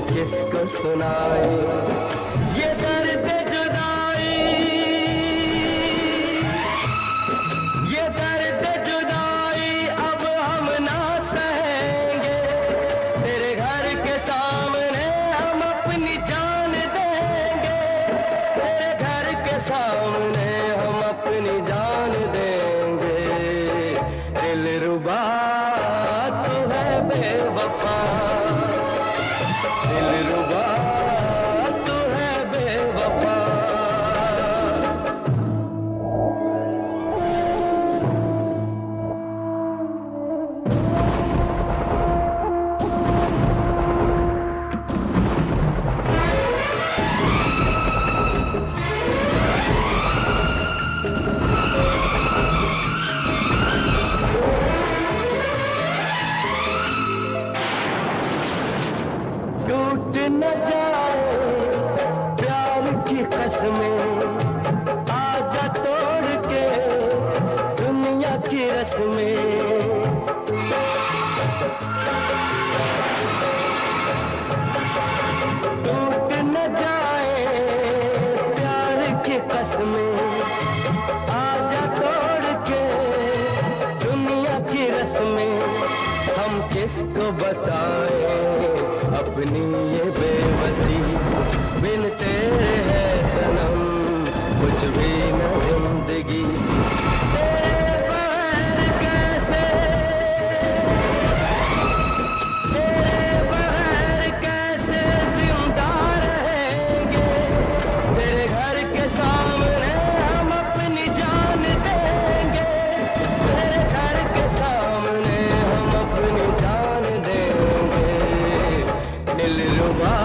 किसको सुनाए ये दर्द जुदाई, ये दर्द जुदाई अब हम ना सहेंगे। तेरे घर के सामने हम अपनी जान देंगे, तेरे घर के सामने हम अपनी जान देंगे। दिलरुबा तू है बेवफा, दिलरुबा तू है बेवफा। टूट न जाए प्यार की कसमें, आजा तोड़ के दुनिया की रस्में। टूट न जाए प्यार की कसमें, आजा तोड़ के दुनिया की रस्में। हम किसको बताएं अपनी ये बेबसी, बिन तेरे है सनम कुछ भी न जिंदगी। तेरे बगैर कैसे, तेरे बगैर कैसे जिंदा रहेंगे। तेरे घर के सामने हम अपनी जान देंगे, तेरे घर के सामने हम अपनी जान देंगे। दिलरुबा